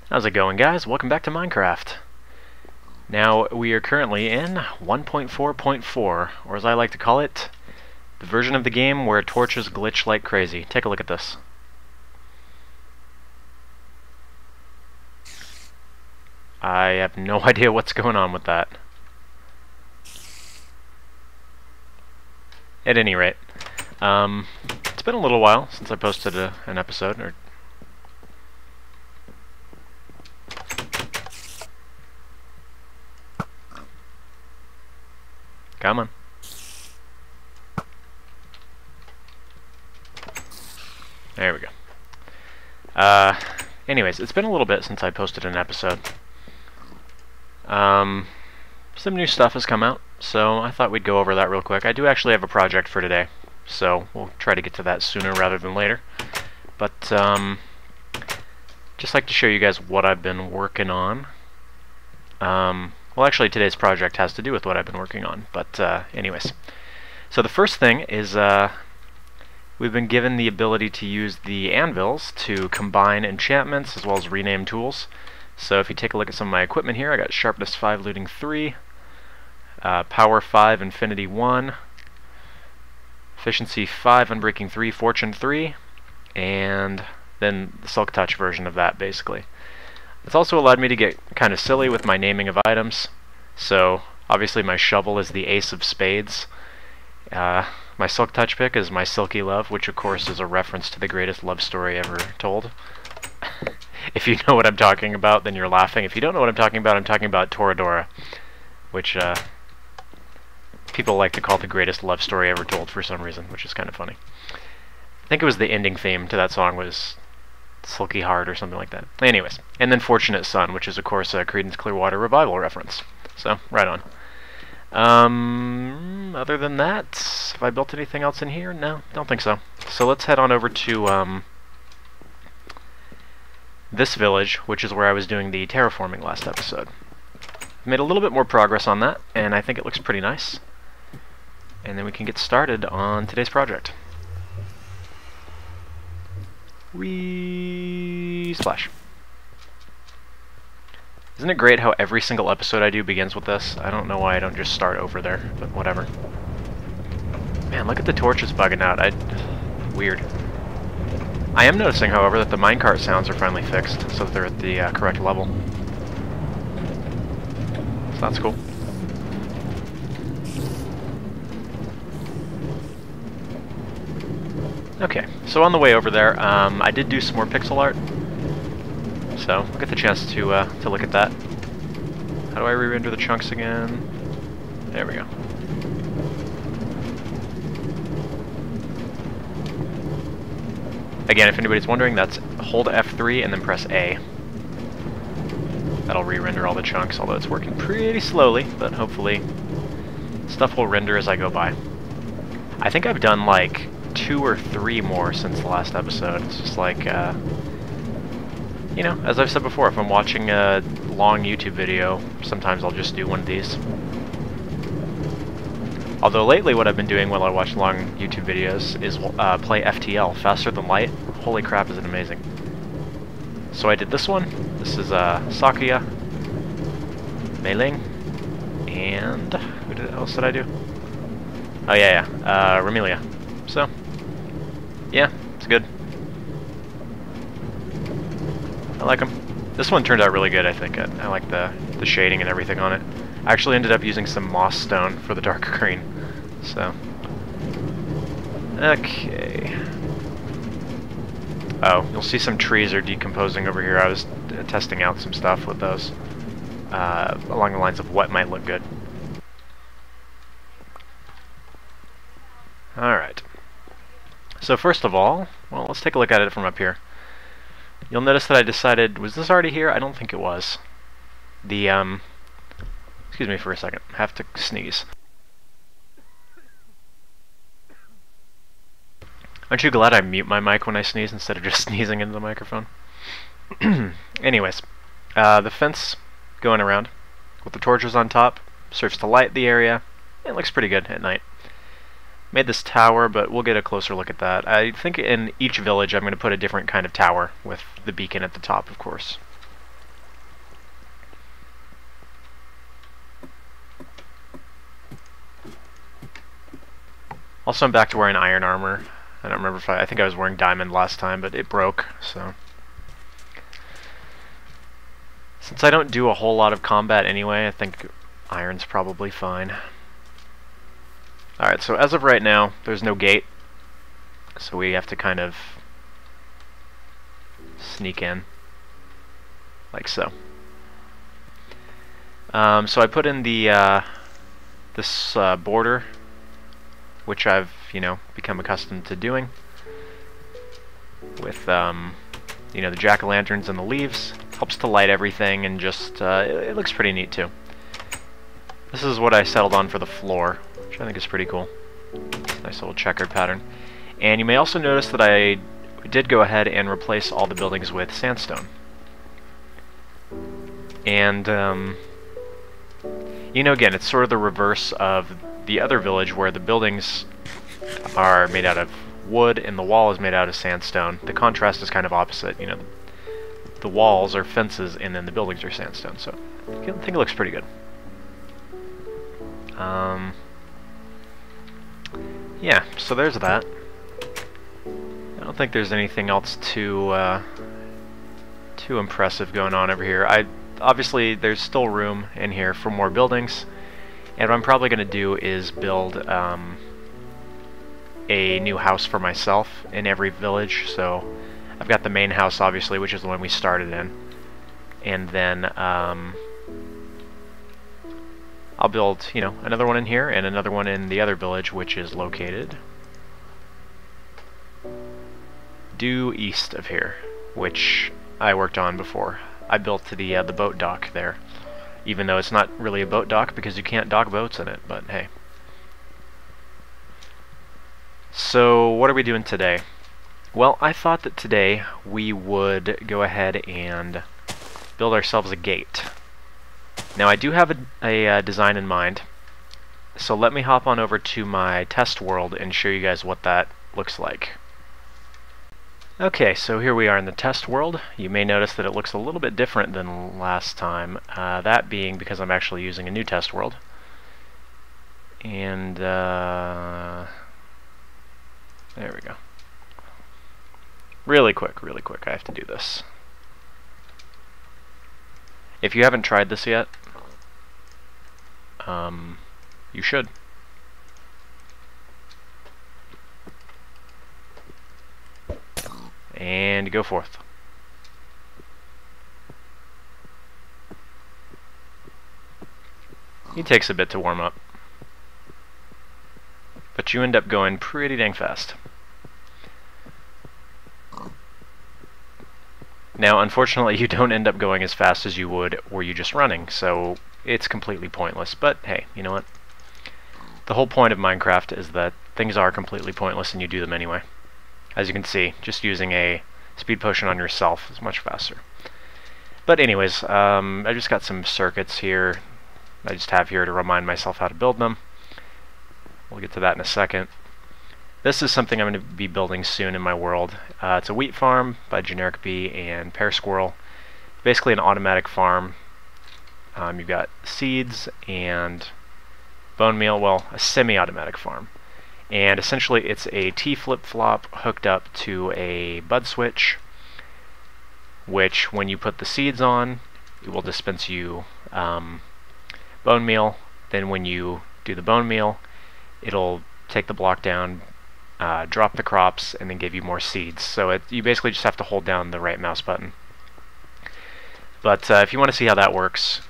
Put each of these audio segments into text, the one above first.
How's it going, guys? Welcome back to Minecraft. Now, we are currently in 1.4.4, or as I like to call it, the version of the game where torches glitch like crazy. Take a look at this. I have no idea what's going on with that. At any rate, it's been a little while since I posted an episode, or come on. There we go. Anyways, it's been a little bit since I posted an episode. Some new stuff has come out, so I thought we'd go over that real quick. I do actually have a project for today, so we'll try to get to that sooner rather than later. But, just like to show you guys what I've been working on. Well, actually, today's project has to do with what I've been working on, but anyways. So the first thing is we've been given the ability to use the anvils to combine enchantments as well as rename tools. So if you take a look at some of my equipment here, I got Sharpness 5, Looting 3, Power 5, Infinity 1, Efficiency 5, Unbreaking 3, Fortune 3, and then the Silk Touch version of that, basically. It's also allowed me to get kind of silly with my naming of items. So obviously my shovel is the Ace of Spades. My Silk Touch pick is my Silky Love, which of course is a reference to the greatest love story ever told. If you know what I'm talking about, then you're laughing. If you don't know what I'm talking about Toradora, which people like to call the greatest love story ever told for some reason, which is kind of funny. I think it was the ending theme to that song was Silky Heart or something like that. Anyways, and then Fortunate Son, which is of course a Creedence Clearwater Revival reference. So, right on. Other than that, have I built anything else in here? No, don't think so. So let's head on over to this village, which is where I was doing the terraforming last episode. I've made a little bit more progress on that, and I think it looks pretty nice. And then we can get started on today's project. Whee! Splash. Isn't it great how every single episode I do begins with this? I don't know why I don't just start over there, but whatever. Man, look at the torches bugging out. Weird. I am noticing, however, that the minecart sounds are finally fixed, so that they're at the correct level. So that's cool. Okay, so on the way over there, I did do some more pixel art. So, I'll get the chance to look at that. How do I re-render the chunks again? There we go. Again, if anybody's wondering, that's hold F3 and then press A. That'll re-render all the chunks, although it's working pretty slowly, but hopefully stuff will render as I go by. I think I've done like 2 or 3 more since the last episode. It's just like, you know, as I've said before, if I'm watching a long YouTube video, sometimes I'll just do one of these. Although lately what I've been doing while I watch long YouTube videos is play FTL, Faster Than Light. Holy crap, is it amazing. So I did this one. This is Sakuya, Mei-Ling, and who else did I do? Oh yeah, Remelia. So, yeah, it's good. I like them. This one turned out really good, I think. I like the shading and everything on it. I actually ended up using some moss stone for the darker green. So, okay. Oh, you'll see some trees are decomposing over here. I was testing out some stuff with those along the lines of what might look good. Alright. So first of all, well, let's take a look at it from up here. You'll notice that I decided, was this already here? I don't think it was. The, excuse me for a second, I have to sneeze. Aren't you glad I mute my mic when I sneeze instead of just sneezing into the microphone? Anyways, the fence going around with the torches on top serves to light the area. It looks pretty good at night. Made this tower, but we'll get a closer look at that. I think in each village I'm going to put a different kind of tower with the beacon at the top, of course. Also, I'm back to wearing iron armor. I don't remember if I think I was wearing diamond last time, but it broke, so. Since I don't do a whole lot of combat anyway, I think iron's probably fine. Alright, so as of right now, there's no gate. So we have to kind of sneak in. Like so. So I put in the this border, which I've, become accustomed to doing, with the jack-o'-lanterns and the leaves. Helps to light everything, and just it looks pretty neat too. This is what I settled on for the floor, which I think is pretty cool. Nice little checkered pattern. And you may also notice that I did go ahead and replace all the buildings with sandstone. And again, it's sort of the reverse of the other village where the buildings are made out of wood and the wall is made out of sandstone. The contrast is kind of opposite. The walls are fences and then the buildings are sandstone. So I think it looks pretty good. Yeah, so there's that. I don't think there's anything else too impressive going on over here. Obviously there's still room in here for more buildings, and what I'm probably going to do is build a new house for myself in every village. So I've got the main house, obviously, which is the one we started in, and then I'll build, another one in here and another one in the other village, which is located due east of here, which I worked on before. I built to the boat dock there, even though it's not really a boat dock because you can't dock boats in it, but hey. So what are we doing today? Well, I thought that today we would go ahead and build ourselves a gate. Now I do have a design in mind, so let me hop on over to my test world and show you guys what that looks like. Okay, so here we are in the test world. You may notice that it looks a little bit different than last time, that being because I'm actually using a new test world. And there we go. Really quick, I have to do this. If you haven't tried this yet, you should. And go forth. It takes a bit to warm up, but you end up going pretty dang fast. Now, unfortunately, you don't end up going as fast as you would were you just running, so it's completely pointless. But hey, you know what? The whole point of Minecraft is that things are completely pointless and you do them anyway. As you can see, just using a speed potion on yourself is much faster. But anyways, I just got some circuits here I just have here to remind myself how to build them. We'll get to that in a second. This is something I'm going to be building soon in my world. It's a wheat farm by Generic Bee and Pear Squirrel. Basically an automatic farm. You've got seeds and bone meal, well, a semi-automatic farm. And essentially it's a T flip-flop hooked up to a bud switch, which when you put the seeds on, it will dispense you bone meal. Then when you do the bone meal, it'll take the block down, drop the crops, and then give you more seeds. So you basically just have to hold down the right mouse button. But if you want to see how that works,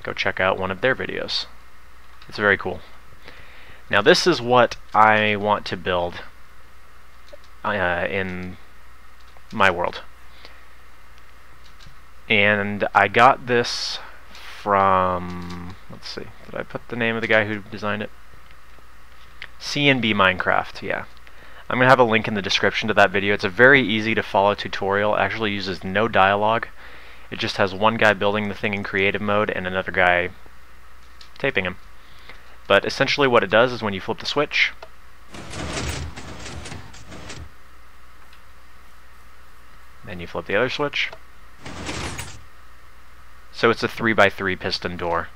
go check out one of their videos. It's very cool. Now this is what I want to build in my world. And I got this from, let's see, did I put the name of the guy who designed it? CNBMinecraft, yeah. I'm going to have a link in the description to that video. It's a very easy to follow tutorial. It actually uses no dialogue. It just has one guy building the thing in creative mode and another guy taping him. But essentially what it does is when you flip the switch, then you flip the other switch. So it's a 3x3 piston door.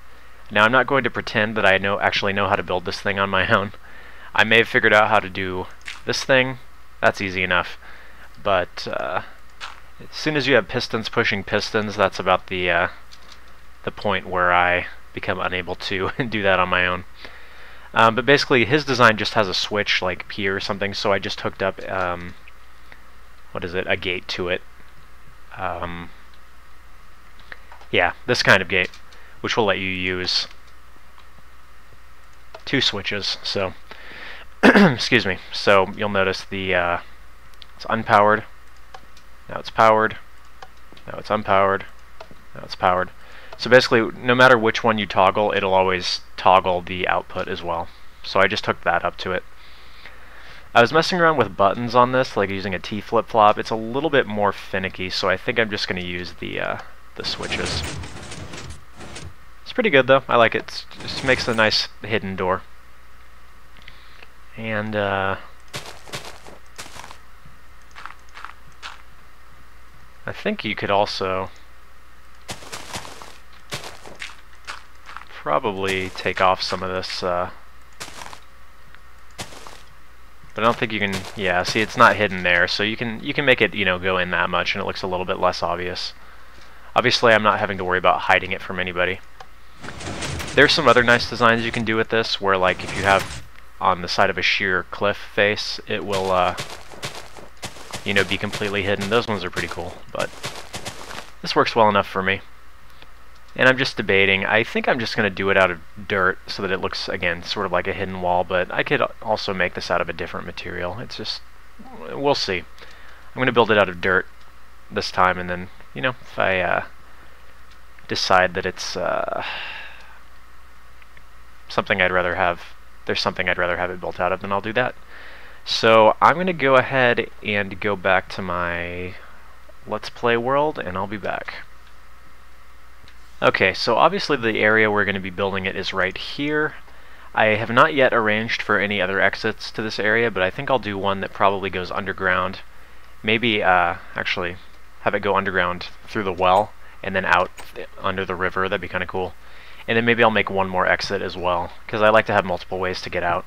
Now I'm not going to pretend that I actually know how to build this thing on my own. I may have figured out how to do this thing. That's easy enough. But as soon as you have pistons pushing pistons, that's about the point where I become unable to do that on my own. But basically, his design just has a switch like P or something, so I just hooked up, what is it, a gate to it. Yeah, this kind of gate, which will let you use 2 switches. So, excuse me. So you'll notice it's unpowered. Now it's powered. Now it's unpowered. Now it's powered. So basically, no matter which one you toggle, it'll always toggle the output as well. So I just hooked that up to it. I was messing around with buttons on this, like using a T flip-flop. It's a little bit more finicky, so I think I'm just going to use the switches. It's pretty good though. I like it. It just makes a nice hidden door. And I think you could also probably take off some of this, but I don't think you can. Yeah, see, it's not hidden there, so you can make it, you know, go in that much, and it looks a little bit less obvious. Obviously, I'm not having to worry about hiding it from anybody. There's some other nice designs you can do with this, where like if you have on the side of a sheer cliff face, it will, you know, be completely hidden. Those ones are pretty cool, but this works well enough for me. And I'm just debating. I think I'm just going to do it out of dirt so that it looks, again, sort of like a hidden wall, but I could also make this out of a different material. It's just, we'll see. I'm going to build it out of dirt this time, and then, you know, if I decide that it's something I'd rather have, there's something I'd rather have it built out of, then I'll do that. So I'm going to go ahead and go back to my Let's Play world, and I'll be back. Okay, so obviously the area we're going to be building it is right here. I have not yet arranged for any other exits to this area, but I think I'll do one that probably goes underground. Maybe actually have it go underground through the well and then out under the river. That'd be kind of cool. And then maybe I'll make one more exit as well, because I like to have multiple ways to get out.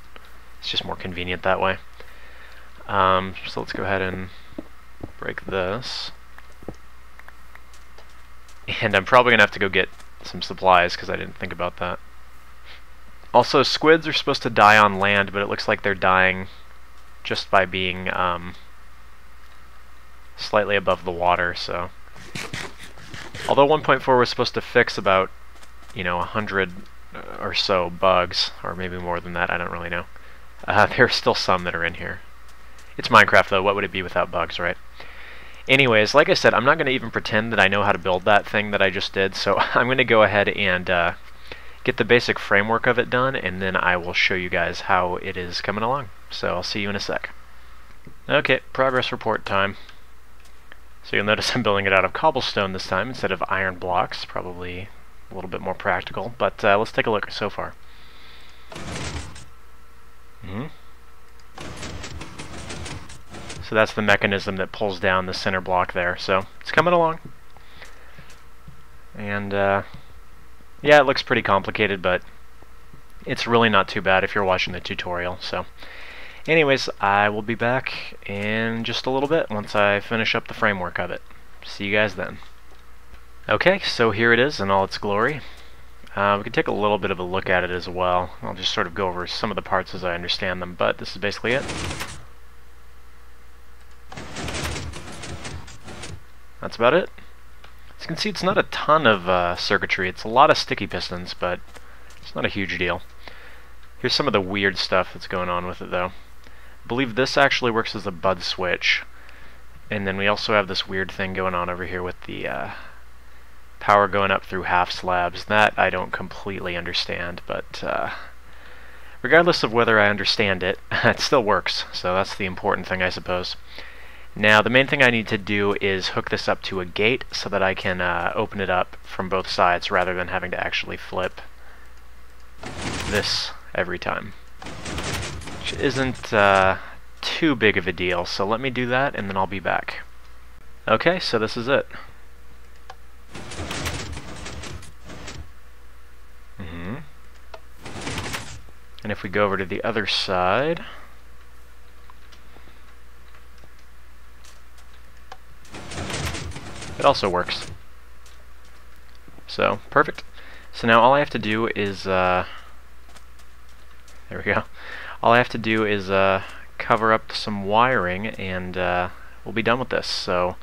It's just more convenient that way. So let's go ahead and break this. And I'm probably going to have to go get some supplies, because I didn't think about that. Also, squids are supposed to die on land, but it looks like they're dying just by being slightly above the water, so... Although 1.4 was supposed to fix about, you know, 100 or so bugs, or maybe more than that, I don't really know. There are still some that are in here. It's Minecraft, though. What would it be without bugs, right? Anyways, like I said, I'm not going to even pretend that I know how to build that thing that I just did, so I'm going to go ahead and get the basic framework of it done, and then I will show you guys how it is coming along. So I'll see you in a sec. Okay, progress report time. So you'll notice I'm building it out of cobblestone this time instead of iron blocks, probably a little bit more practical, but let's take a look so far. So that's the mechanism that pulls down the center block there, so it's coming along. And yeah, it looks pretty complicated, but it's really not too bad if you're watching the tutorial. So anyways, I will be back in just a little bit once I finish up the framework of it. See you guys then. Okay, so here it is in all its glory. We can take a little bit of a look at it as well. I'll just sort of go over some of the parts as I understand them, but this is basically it. That's about it. As you can see, it's not a ton of circuitry. It's a lot of sticky pistons, but it's not a huge deal. Here's some of the weird stuff that's going on with it, though. I believe this actually works as a bud switch. And then we also have this weird thing going on over here with the power going up through half slabs. That I don't completely understand, but regardless of whether I understand it, it still works. So that's the important thing, I suppose. Now, the main thing I need to do is hook this up to a gate so that I can open it up from both sides rather than having to actually flip this every time, which isn't too big of a deal. So let me do that and then I'll be back. Okay, so this is it. And if we go over to the other side, it also works. So, perfect. So now all I have to do is, there we go. All I have to do is cover up some wiring and we'll be done with this. So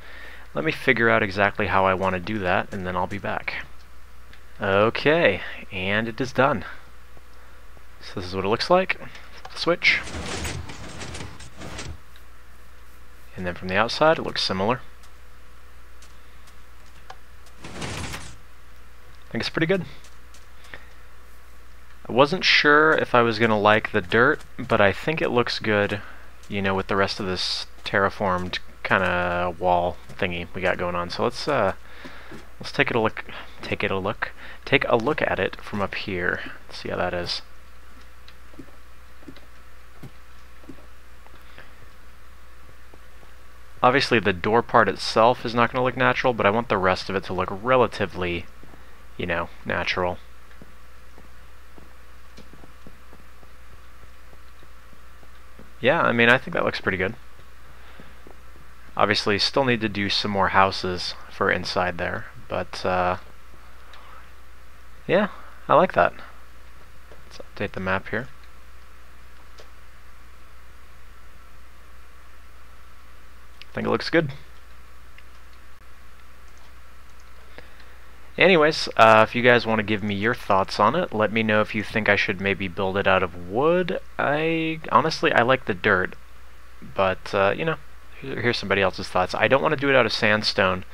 let me figure out exactly how I want to do that and then I'll be back. Okay, and it is done. So this is what it looks like. Switch. And then from the outside it looks similar. I think it's pretty good. I wasn't sure if I was going to like the dirt, but I think it looks good, you know, with the rest of this terraformed kind of wall thingy we got going on. So let's take a look at it from up here. Let's see how that is. Obviously the door part itself is not going to look natural, but I want the rest of it to look relatively, you know, natural. Yeah, I mean, I think that looks pretty good. Obviously, still need to do some more houses for inside there, but yeah, I like that. Let's update the map here. I think it looks good. Anyways, if you guys want to give me your thoughts on it, let me know if you think I should maybe build it out of wood. Honestly, I like the dirt, but you know, here's somebody else's thoughts. I don't want to do it out of sandstone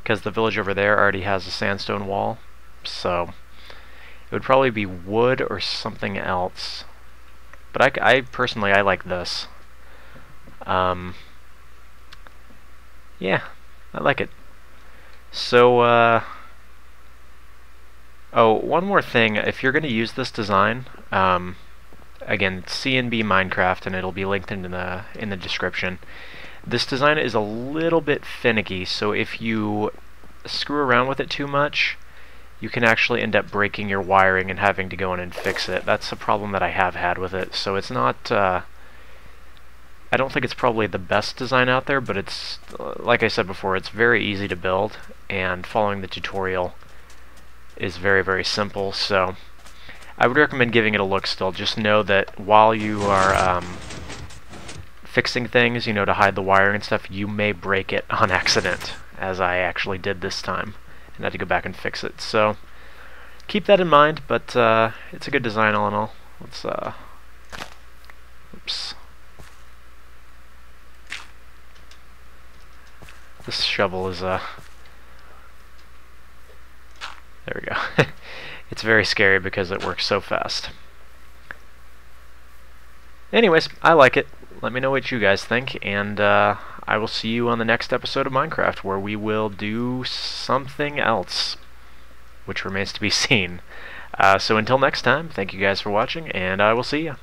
because the village over there already has a sandstone wall, so it would probably be wood or something else. But I personally, I like this. Yeah, I like it. So, oh, one more thing. If you're going to use this design, again, CNBMinecraft, and it'll be linked in the description. This design is a little bit finicky, so if you screw around with it too much, you can actually end up breaking your wiring and having to go in and fix it. That's a problem that I have had with it. So it's not, I don't think it's probably the best design out there, but it's, like I said before, it's very easy to build, and following the tutorial is very, very simple. So I would recommend giving it a look still. Just know that while you are fixing things, you know, to hide the wiring and stuff, you may break it on accident, as I actually did this time, and had to go back and fix it. So keep that in mind, but it's a good design all in all. Let's, oops. This shovel is, there we go. It's very scary because it works so fast. Anyways, I like it. Let me know what you guys think, and I will see you on the next episode of Minecraft, where we will do something else, which remains to be seen. So until next time, thank you guys for watching, and I will see you.